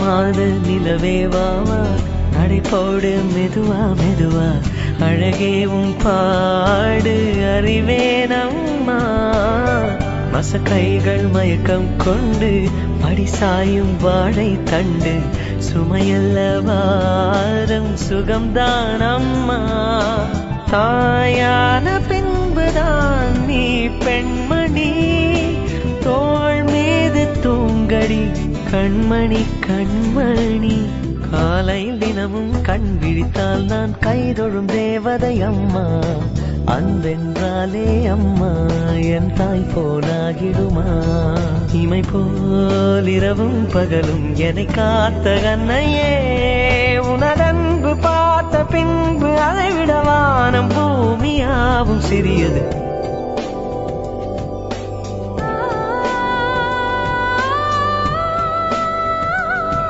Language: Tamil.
மாத நிலவே வாவா நடை போடு மெதுவா மெதுவா அழகேவும் பாடு அறிவேனம்மா மசக்கைகள் மயக்கம் கொண்டு படிசாயும் வாழை தண்டு சுமையல்ல வாரம் சுகம்தான் அம்மா தாயான பின்புதான் நீ பெண்மணி தோள் மீது தூங்கடி கண்மணி கண்மணி காலையில் தினமும் கண் விழித்தால் நான் கைதொழும் தேவதை அம்மா அன்பென்றாலே அம்மா என் தாய் போலாகிடுமா இமை போல் இரவும் பகலும் என்னை காத்த கண்ணையே உனதன்பு பார்த்த பின்பு அதை விட வானம் பூமியாவும் சிறியது